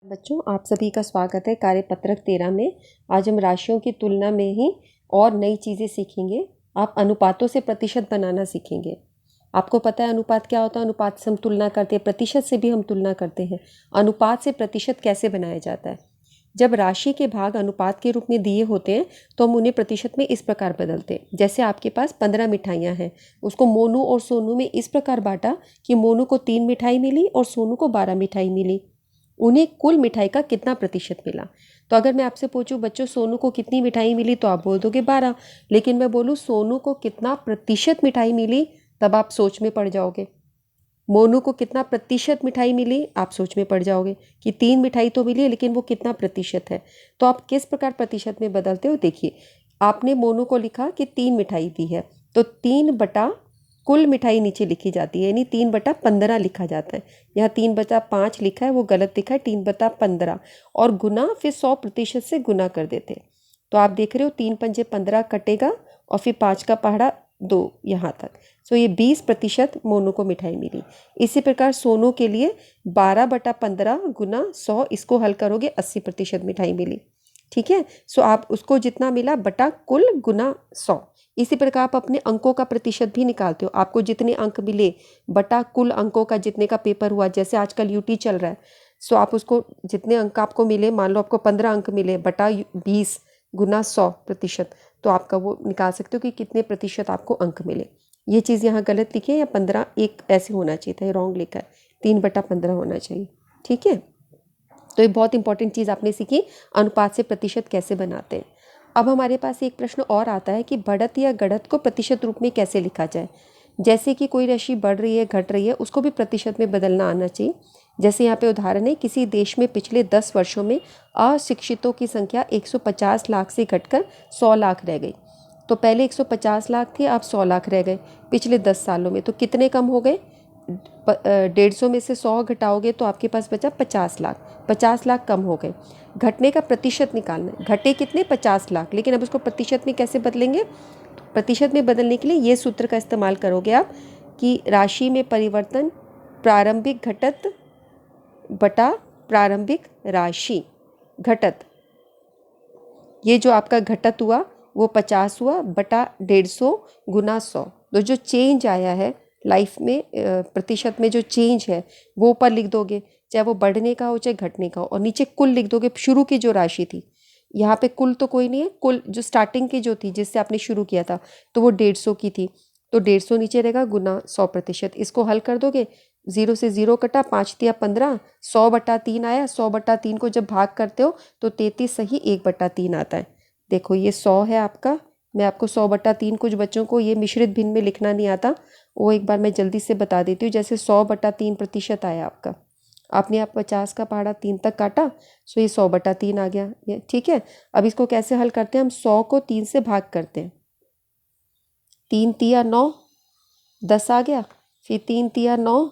बच्चों, आप सभी का स्वागत है कार्यपत्रक 13 में। आज हम राशियों की तुलना में ही और नई चीज़ें सीखेंगे। आप अनुपातों से प्रतिशत बनाना सीखेंगे। आपको पता है अनुपात क्या होता है? अनुपात से हम तुलना करते हैं, प्रतिशत से भी हम तुलना करते हैं। अनुपात से प्रतिशत कैसे बनाया जाता है? जब राशि के भाग अनुपात के रूप में दिए होते हैं तो हम उन्हें प्रतिशत में इस प्रकार बदलते हैं। जैसे आपके पास 15 मिठाइयाँ हैं, उसको मोनू और सोनू में इस प्रकार बांटा कि मोनू को 3 मिठाई मिली और सोनू को 12 मिठाई मिली। उन्हें कुल मिठाई का कितना प्रतिशत मिला? तो अगर मैं आपसे पूछूं बच्चों सोनू को कितनी मिठाई मिली तो आप बोल दोगे 12। लेकिन मैं बोलूं सोनू को कितना प्रतिशत मिठाई मिली, तब आप सोच में पड़ जाओगे। मोनू को कितना प्रतिशत मिठाई मिली, आप सोच में पड़ जाओगे कि 3 मिठाई तो मिली है लेकिन वो कितना प्रतिशत है। तो आप किस प्रकार प्रतिशत में बदलते हो? देखिए, आपने मोनू को लिखा कि 3 मिठाई दी है तो 3 बटा कुल मिठाई नीचे लिखी जाती है, यानी 3/15 लिखा जाता है। यहाँ 3/5 लिखा है, वो गलत लिखा है, 3/15 और गुना फिर 100% से गुना कर देते हैं। तो आप देख रहे हो 3 पंजे 15 कटेगा और फिर 5 का पहाड़ा 2 यहाँ तक। सो ये 20% मोनू को मिठाई मिली। इसी प्रकार सोनू के लिए 12/15 गुना 100, इसको हल करोगे 80% मिठाई मिली। ठीक है, सो आप उसको जितना मिला बटा कुल गुना 100। इसी प्रकार आप अपने अंकों का प्रतिशत भी निकालते हो। आपको जितने अंक मिले बटा कुल अंकों का जितने का पेपर हुआ, जैसे आजकल यूटी चल रहा है, सो आप उसको जितने अंक आपको मिले, मान लो आपको 15 अंक मिले बटा 20 गुना 100%, तो आपका वो निकाल सकते हो कि कितने प्रतिशत आपको अंक मिले। ये चीज़ यहाँ गलत लिखी है, या 15 एक ऐसे होना चाहिए था, रॉन्ग लिखा है, 3/15 होना चाहिए। ठीक है, तो ये बहुत इंपॉर्टेंट चीज़ आपने सीखी, अनुपात से प्रतिशत कैसे बनाते हैं। अब हमारे पास एक प्रश्न और आता है कि बढ़त या गढ़त को प्रतिशत रूप में कैसे लिखा जाए। जैसे कि कोई राशि बढ़ रही है, घट रही है, उसको भी प्रतिशत में बदलना आना चाहिए। जैसे यहाँ पे उदाहरण है, किसी देश में पिछले 10 वर्षों में अशिक्षितों की संख्या 150 लाख से घटकर 100 लाख रह गई। तो पहले 150 लाख थे, अब 100 लाख रह गए पिछले 10 सालों में। तो कितने कम हो गए? 150 में से 100 घटाओगे तो आपके पास बचा 50 लाख। 50 लाख कम हो गए। घटने का प्रतिशत निकालना है। घटे कितने? 50 लाख। लेकिन अब उसको प्रतिशत में कैसे बदलेंगे? तो प्रतिशत में बदलने के लिए ये सूत्र का इस्तेमाल करोगे आप कि राशि में परिवर्तन प्रारंभिक घटत बटा प्रारंभिक राशि घटत। ये जो आपका घटत हुआ वो 50 हुआ बटा 150 गुना 100। तो जो चेंज आया है लाइफ में, प्रतिशत में जो चेंज है वो ऊपर लिख दोगे, चाहे वो बढ़ने का हो चाहे घटने का हो, और नीचे कुल लिख दोगे। शुरू की जो राशि थी, यहाँ पे कुल तो कोई नहीं है, कुल जो स्टार्टिंग की जो थी जिससे आपने शुरू किया था, तो वो 150 की थी, तो 150 नीचे रहेगा गुना 100%। इसको हल कर दोगे, 0 से 0 कटा, 5 तिया 15, 100/3 आया। 100/3 को जब भाग करते हो तो 33 सही 1/3 आता है। देखो ये 100 है आपका। मैं आपको 100/3, कुछ बच्चों को ये मिश्रित भिन्न में लिखना नहीं आता, वो एक बार मैं जल्दी से बता देती हूँ। जैसे 100/3% आया आपका, आपने आप 50 का पहाड़ा 3 तक काटा, सो ये 100/3 आ गया। ये ठीक है। अब इसको कैसे हल करते हैं? हम 100 को 3 से भाग करते हैं। 3 तिया 9, 10 आ गया। फिर 3 तिया 9,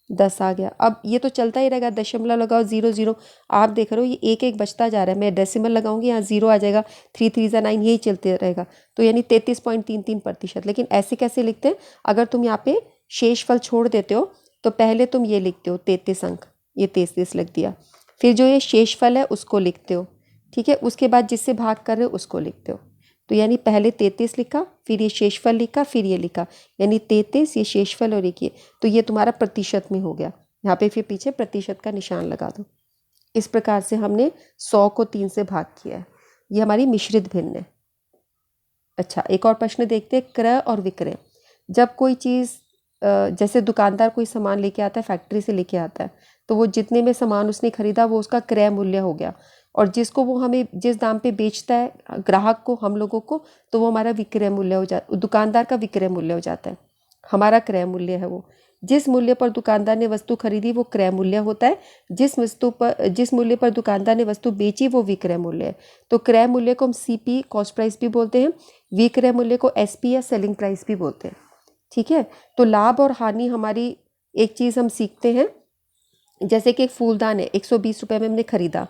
10 आ गया। अब ये तो चलता ही रहेगा, दशमलव लगाओ 0 0। आप देख रहे हो ये एक एक बचता जा रहा है। मैं डेसिमल लगाऊंगी, यहाँ 0 आ जाएगा, 3 3 9, यही चलते रहेगा। तो यानी 33.33%। लेकिन ऐसे कैसे लिखते हैं? अगर तुम यहाँ पे शेषफल छोड़ देते हो तो पहले तुम ये लिखते हो 33 अंक, ये 33 लिख दिया। फिर जो ये शेषफल है उसको लिखते हो। ठीक है, उसके बाद जिससे भाग कर रहे हो उसको लिखते हो। तो यानी पहले 33 लिखा, फिर ये शेषफल लिखा, फिर ये लिखा, यानी 33 ये शेषफल और एक ये। तो ये तुम्हारा प्रतिशत में हो गया। यहाँ पे फिर पीछे प्रतिशत का निशान लगा दो। इस प्रकार से हमने 100 को 3 से भाग किया है। ये हमारी मिश्रित भिन्न है। अच्छा, एक और प्रश्न देखते हैं, क्रय और विक्रय। जब कोई चीज़, जैसे दुकानदार कोई सामान लेके आता है, फैक्ट्री से लेके आता है, तो वो जितने में सामान उसने खरीदा वो उसका क्रय मूल्य हो गया, और जिसको वो हमें जिस दाम पे बेचता है ग्राहक को, हम लोगों को, तो वो हमारा विक्रय मूल्य हो जाता, दुकानदार का विक्रय मूल्य हो जाता है। हमारा क्रय मूल्य है वो। जिस मूल्य पर दुकानदार ने वस्तु खरीदी वो क्रय मूल्य होता है। जिस मूल्य पर दुकानदार ने वस्तु बेची वो विक्रय मूल्य है। तो क्रय मूल्य को हम सीपी, कॉस्ट प्राइस भी बोलते हैं। विक्रय मूल्य को एसपी या सेलिंग प्राइस भी बोलते हैं। ठीक है, तो लाभ और हानि हमारी, एक चीज़ हम सीखते हैं, जैसे कि एक फूलदान है, 120 रुपये में हमने खरीदा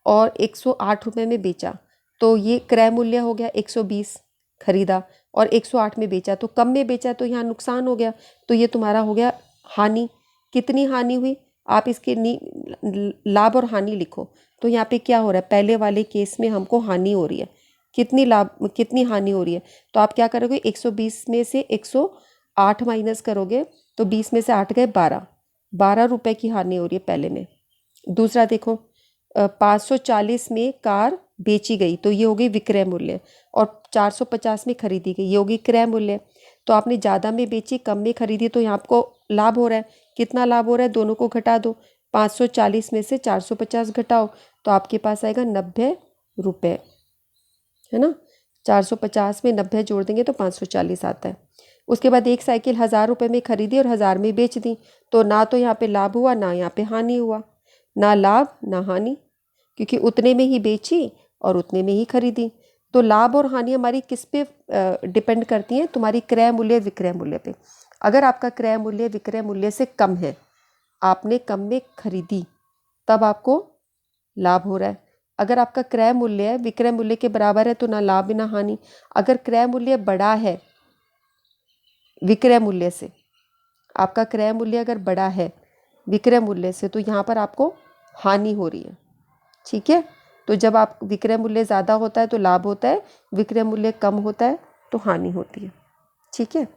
और 108 रुपये में बेचा, तो ये क्रय मूल्य हो गया। 120 खरीदा और 108 में बेचा, तो कम में बेचा, तो यहाँ नुकसान हो गया, तो ये तुम्हारा हो गया हानि। कितनी हानि हुई? आप इसके लाभ और हानि लिखो। तो यहाँ पे क्या हो रहा है, पहले वाले केस में हमको हानि हो रही है, कितनी लाभ कितनी हानि हो रही है। तो आप क्या करोगे, 120 में से 108 माइनस करोगे तो 20 में से 8 गए 12 रुपए की हानि हो रही है पहले में। दूसरा देखो, 540 में कार बेची गई तो ये हो गई विक्रय मूल्य, और 450 में खरीदी गई ये होगी क्रय मूल्य। तो आपने ज़्यादा में बेची, कम में खरीदी, तो यहाँ आपको लाभ हो रहा है। कितना लाभ हो रहा है, दोनों को घटा दो। 540 में से 450 घटाओ तो आपके पास आएगा 90 रुपये, है ना। 450 में 90 जोड़ देंगे तो 540 आता है। उसके बाद एक साइकिल 1000 रुपये में खरीदी और 1000 में बेच दी, तो ना तो यहाँ पे लाभ हुआ ना यहाँ पे हानि हुआ, ना लाभ ना हानि, क्योंकि उतने में ही बेची और उतने में ही खरीदी। तो लाभ और हानि हमारी किस पे डिपेंड करती हैं, तुम्हारी क्रय मूल्य विक्रय मूल्य पे। अगर आपका क्रय मूल्य विक्रय मूल्य से कम है, आपने कम में खरीदी, तब आपको लाभ हो रहा है। अगर आपका क्रय मूल्य विक्रय मूल्य के बराबर है तो ना लाभ ना हानि। अगर क्रय मूल्य बड़ा है विक्रय मूल्य से, आपका क्रय मूल्य अगर बड़ा है विक्रय मूल्य से, तो यहाँ पर आपको हानि हो रही है, ठीक है। तो जब आप विक्रय मूल्य ज़्यादा होता है तो लाभ होता है, विक्रय मूल्य कम होता है तो हानि होती है, ठीक है।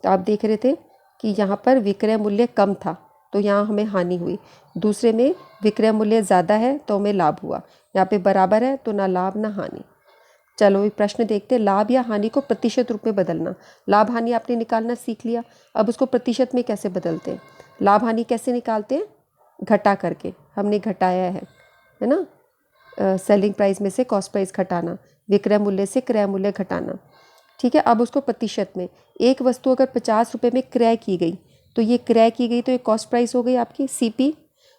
तो आप देख रहे थे कि यहाँ पर विक्रय मूल्य कम था तो यहाँ हमें हानि हुई, दूसरे में विक्रय मूल्य ज़्यादा है तो हमें लाभ हुआ, यहाँ पे बराबर है तो ना लाभ ना हानि। चलो एक प्रश्न देखते हैं, लाभ या हानि को प्रतिशत रूप में बदलना। लाभ हानि आपने निकालना सीख लिया, अब उसको प्रतिशत में कैसे बदलते हैं। लाभ हानि कैसे निकालते हैं, घटा करके, हमने घटाया है ना। सेलिंग प्राइस में से कॉस्ट प्राइस घटाना, विक्रय मूल्य से क्रय मूल्य घटाना, ठीक है। अब उसको प्रतिशत में, एक वस्तु अगर 50 रुपये में क्रय की गई तो ये क्रय की गई तो ये कॉस्ट प्राइस हो गई आपकी सीपी,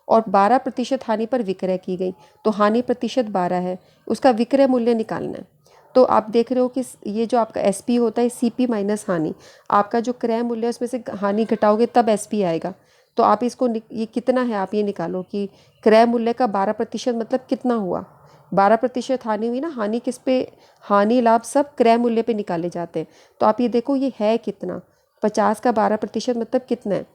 और 12% हानि पर विक्रय की गई तो हानि प्रतिशत 12 है, उसका विक्रय मूल्य निकालना है। तो आप देख रहे हो कि ये जो आपका एसपी होता है सीपी माइनस हानि, आपका जो क्रय मूल्य है उसमें से हानि घटाओगे तब एसपी आएगा। तो आप इसको ये कितना है आप ये निकालो कि क्रय मूल्य का 12% मतलब कितना हुआ, 12% हानि हुई ना। हानि किस पे, हानि लाभ सब क्रय मूल्य पे निकाले जाते हैं। तो आप ये देखो ये है कितना, 50 का 12% मतलब कितना है,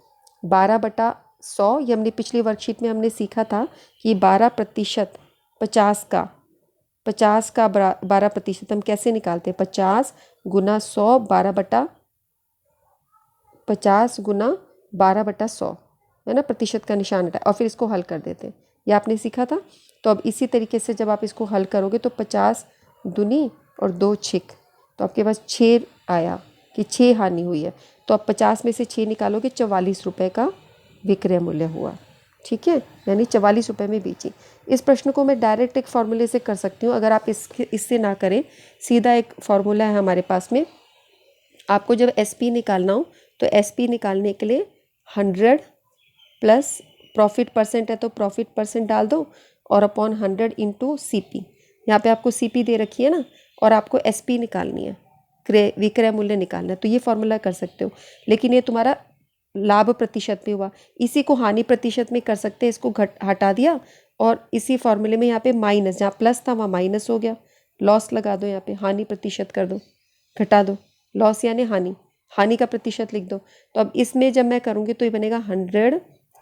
12/100। ये हमने पिछली वर्कशीट में हमने सीखा था कि 12% 50 का 12% हम कैसे निकालते हैं, 50 गुना 100, 50 गुना 12/100, है ना, प्रतिशत का निशान हटा और फिर इसको हल कर देते हैं, ये आपने सीखा था। तो अब इसी तरीके से जब आप इसको हल करोगे तो 50 दूनी और 2 छिक, तो आपके पास 6 आया कि 6 हानि हुई है। तो अब 50 में से 6 निकालोगे 44 रुपये का विक्रय मूल्य हुआ, ठीक है, यानी 44 रुपये में बेची। इस प्रश्न को मैं डायरेक्ट एक फॉर्मूले से कर सकती हूँ, अगर आप इससे ना करें, सीधा एक फॉर्मूला है हमारे पास में। आपको जब एसपी निकालना हो तो एसपी निकालने के लिए 100 प्लस प्रॉफिट परसेंट है तो प्रॉफिट परसेंट डाल दो और अपॉन 100 इंटू सीपी। यहाँ पे आपको सीपी दे रखी है ना, और आपको एसपी निकालनी है, विक्रय मूल्य निकालना है, तो ये फॉर्मूला कर सकते हो। लेकिन ये तुम्हारा लाभ प्रतिशत में हुआ, इसी को हानि प्रतिशत में कर सकते हैं, इसको हटा दिया और इसी फॉर्मूले में यहाँ पे माइनस, जहाँ प्लस था वहाँ माइनस हो गया, लॉस लगा दो, यहाँ पे हानि प्रतिशत कर दो, घटा दो, लॉस यानी हानि, हानि का प्रतिशत लिख दो। तो अब इसमें जब मैं करूँगी तो ये बनेगा 100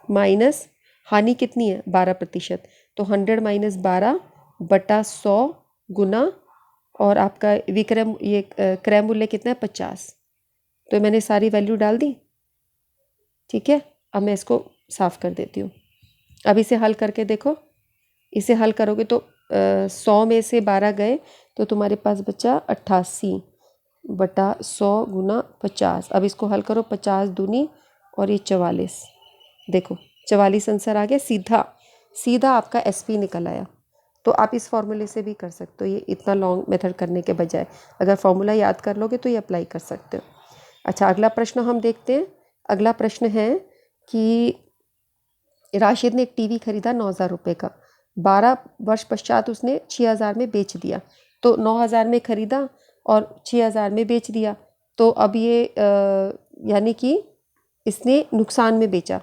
माइनस हानि कितनी है 12%, तो 100 माइनस 12/100 गुना, और आपका विक्रय ये क्रय मूल्य कितना है 50। तो मैंने सारी वैल्यू डाल दी, ठीक है। अब मैं इसको साफ कर देती हूँ। अब इसे हल करके देखो, इसे हल करोगे तो 100 में से 12 गए तो तुम्हारे पास बचा 88/100 गुना 50। अब इसको हल करो, 50 दूनी और ये 44, देखो 44 आंसर आ गया, सीधा सीधा आपका एसपी निकल आया। तो आप इस फॉर्मूले से भी कर सकते हो, ये इतना लॉन्ग मेथड करने के बजाय अगर फॉर्मूला याद कर लोगे तो ये अप्लाई कर सकते हो। अच्छा, अगला प्रश्न हम देखते हैं। अगला प्रश्न है कि राशिद ने एक टीवी खरीदा 9,000 रुपये का, 12 वर्ष पश्चात उसने 6,000 में बेच दिया। तो 9,000 में खरीदा और 6,000 में बेच दिया, तो अब ये यानी कि इसने नुकसान में बेचा।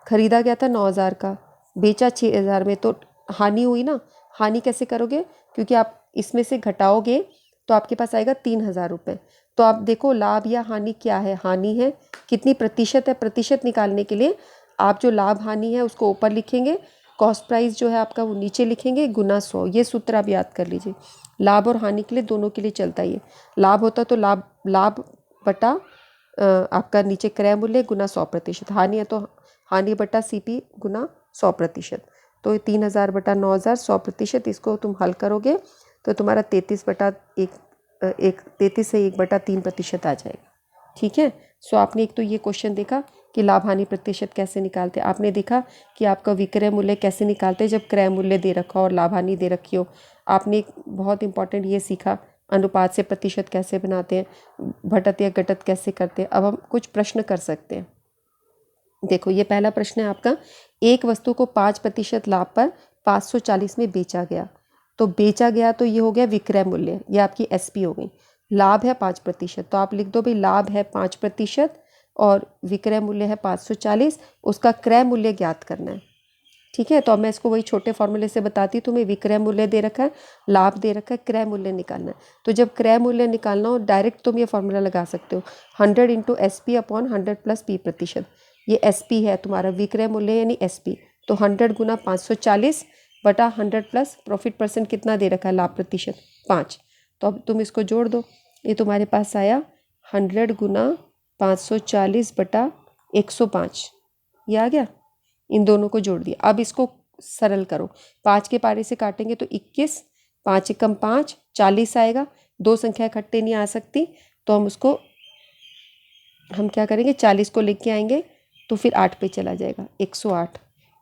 खरीदा गया था 9,000 का, बेचा 6,000 में, तो हानि हुई ना। हानि कैसे करोगे, क्योंकि आप इसमें से घटाओगे तो आपके पास आएगा 3,000 रुपये। तो आप देखो लाभ या हानि क्या है, हानि है, कितनी प्रतिशत है, प्रतिशत निकालने के लिए आप जो लाभ हानि है उसको ऊपर लिखेंगे, कॉस्ट प्राइस जो है आपका वो नीचे लिखेंगे, गुना 100। ये सूत्र आप याद कर लीजिए। लाभ और हानि के लिए दोनों के लिए चलता है ये। लाभ होता तो लाभ बटा आपका नीचे क्रय मूल्य गुना 100%। हानि है तो हानि बटा CP गुना 100%। तो 3000 बटा 9000 100%। इसको तुम हल करोगे तो तुम्हारा 33 से 1/3% आ जाएगा। ठीक है। सो आपने एक तो ये क्वेश्चन देखा कि लाभ हानि प्रतिशत कैसे निकालते हैं। आपने देखा कि आपका विक्रय मूल्य कैसे निकालते हैं जब क्रय मूल्य दे रखा हो और लाभ हानि दे रखी हो। आपने एक बहुत इंपॉर्टेंट ये सीखा, अनुपात से प्रतिशत कैसे बनाते हैं, घटत या घटत कैसे करते हैं। अब हम कुछ प्रश्न कर सकते हैं। देखो ये पहला प्रश्न है आपका, एक वस्तु को 5% लाभ पर 540 में बेचा गया। तो बेचा गया तो ये हो गया विक्रय मूल्य, ये आपकी SP हो गई। लाभ है 5%, तो आप लिख दो भाई लाभ है 5% और विक्रय मूल्य है 540, उसका क्रय मूल्य ज्ञात करना है। ठीक है। तो अब मैं इसको वही छोटे फॉर्मूले से बताती हूँ। तुम्हें विक्रय मूल्य दे रखा है, लाभ दे रखा है, क्रय मूल्य निकालना है। तो जब क्रय मूल्य निकालना हो डायरेक्ट तुम ये फॉर्मूला लगा सकते हो, 100 × SP अपॉन 100 + P%। ये SP है तुम्हारा विक्रय मूल्य यानी SP। तो 100 × 540 बटा 100 प्लस प्रॉफिट % कितना दे रखा है, लाभ प्रतिशत 5। तो अब तुम इसको जोड़ दो, ये तुम्हारे पास आया 100 × 540 बटा 105। ये आ गया। इन दोनों को जोड़ दिया। अब इसको सरल करो, 5 के पारे से काटेंगे तो 21, 5 एकम 5, 40 आएगा। दो संख्या इकट्ठे नहीं आ सकती, तो हम क्या करेंगे, 40 को लेके आएंगे तो फिर 8 पे चला जाएगा, 108।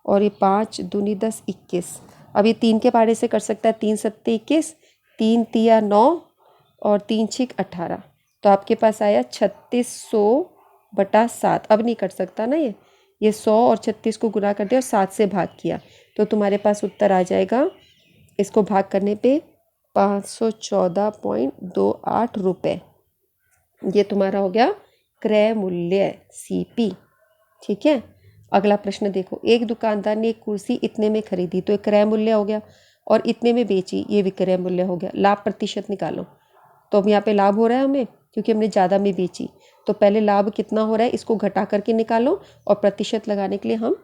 और ये 5 दूनी 10, 21। अब ये 3 के पारे से कर सकता है, 3 सत्ते 21, 3 तिया 9 और 3 छिक 18। तो आपके पास आया 3600 बटा 7। अब नहीं कट सकता ना ये 100 और 36 को गुना कर दिया और 7 से भाग किया, तो तुम्हारे पास उत्तर आ जाएगा इसको भाग करने पे 514.28 रुपये। ये तुम्हारा हो गया क्रय मूल्य CP। ठीक है। अगला प्रश्न देखो, एक दुकानदार ने एक कुर्सी इतने में खरीदी तो एक क्रय मूल्य हो गया, और इतने में बेची ये विक्रय मूल्य हो गया। लाभ प्रतिशत निकालो। तो अब यहाँ पे लाभ हो रहा है हमें क्योंकि हमने ज़्यादा में बेची, तो पहले लाभ कितना हो रहा है इसको घटा करके निकालो, और प्रतिशत लगाने के लिए हम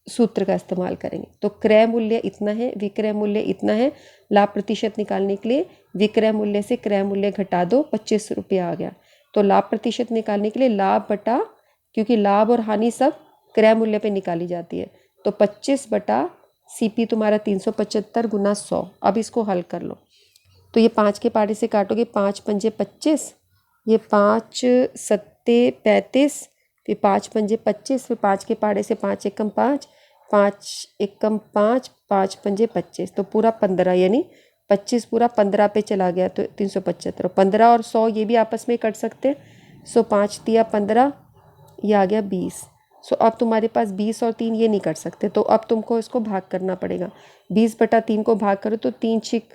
सूत्र का इस्तेमाल करेंगे। तो क्रय मूल्य इतना है, विक्रय मूल्य इतना है। लाभ प्रतिशत निकालने के लिए विक्रय मूल्य से क्रय मूल्य घटा दो, 25 रुपये आ गया। तो लाभ प्रतिशत निकालने के लिए लाभ बटा, क्योंकि लाभ और हानि सब क्रय मूल्य पे निकाली जाती है, तो 25 बटा CP तुम्हारा 375 गुना 100। अब इसको हल कर लो। तो ये 5 के पारे से काटोगे, 5 पंजे 25, ये 5 सत्ते 35, फिर 5 पंजे 25, फिर 5 के पारे से 5 एकम 5, 5 एकम 5, 5 पंजे 25, तो पूरा 15, यानी 25 पूरा 15 पे चला गया, तो 375। 15 और 100 ये भी आपस में कट सकते हैं। सो 5 तिया 15, ये आ गया 20। सो अब तुम्हारे पास 20 और 3 ये नहीं कर सकते, तो अब तुमको इसको भाग करना पड़ेगा। 20 बटा 3 को भाग करो तो 3 छिक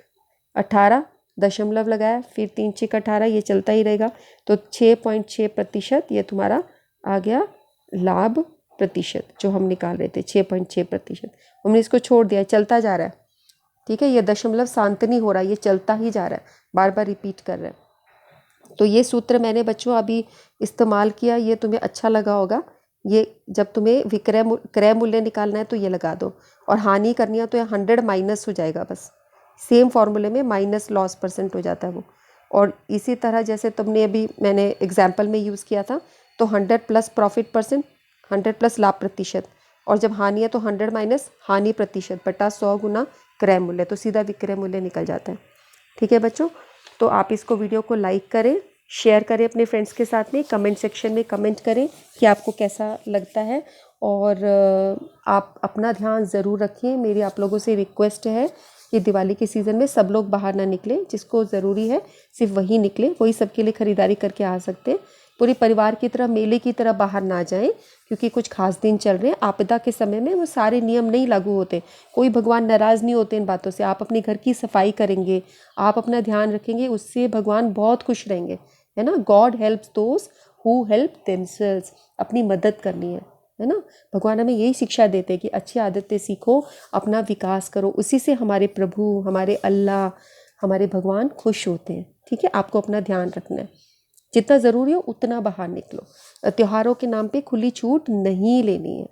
18, दशमलव लगाया, फिर 3 छिक 18, ये चलता ही रहेगा। तो 6.6% ये तुम्हारा आ गया लाभ प्रतिशत जो हम निकाल रहे थे, 6.6%। हमने इसको छोड़ दिया, चलता जा रहा है। ठीक है। ये दशमलव शांत नहीं हो रहा, ये चलता ही जा रहा है, बार बार रिपीट कर रहा है। तो ये सूत्र मैंने बच्चों अभी इस्तेमाल किया, ये तुम्हें अच्छा लगा होगा। ये जब तुम्हें क्रय मूल्य निकालना है तो ये लगा दो, और हानि करनी है तो 100 माइनस हो जाएगा, बस सेम फॉर्मूले में माइनस लॉस % हो जाता है वो। और इसी तरह जैसे तुमने अभी मैंने एग्जाम्पल में यूज़ किया था, तो 100 प्लस प्रॉफिट %, 100 प्लस लाभ प्रतिशत, और जब हानि है तो 100 माइनस हानि प्रतिशत बटा 100 गुना क्रय मूल्य, तो सीधा विक्रय मूल्य निकल जाता है। ठीक है बच्चों। तो आप इसको वीडियो को लाइक करें, शेयर करें अपने फ्रेंड्स के साथ में, कमेंट सेक्शन में कमेंट करें कि आपको कैसा लगता है, और आप अपना ध्यान ज़रूर रखें। मेरी आप लोगों से रिक्वेस्ट है कि दिवाली के सीज़न में सब लोग बाहर ना निकलें, जिसको ज़रूरी है सिर्फ वही निकले, वही सबके लिए ख़रीदारी करके आ सकते हैं। पूरे परिवार की तरह मेले की तरह बाहर ना जाएं, क्योंकि कुछ खास दिन चल रहे हैं। आपदा के समय में वो सारे नियम नहीं लागू होते, कोई भगवान नाराज़ नहीं होते इन बातों से। आप अपने घर की सफाई करेंगे, आप अपना ध्यान रखेंगे, उससे भगवान बहुत खुश रहेंगे, है ना। God helps those who help themselves. अपनी मदद करनी है ना। भगवान हमें यही शिक्षा देते हैं कि अच्छी आदतें सीखो, अपना विकास करो, उसी से हमारे प्रभु, हमारे अल्लाह, हमारे भगवान खुश होते हैं। ठीक है। आपको अपना ध्यान रखना है। जितना ज़रूरी हो उतना बाहर निकलो। त्योहारों के नाम पे खुली छूट नहीं लेनी है।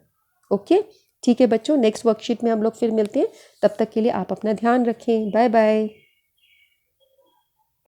ओके, ठीक है बच्चों, नेक्स्ट वर्कशीट में हम लोग फिर मिलते हैं। तब तक के लिए आप अपना ध्यान रखें। Bye bye.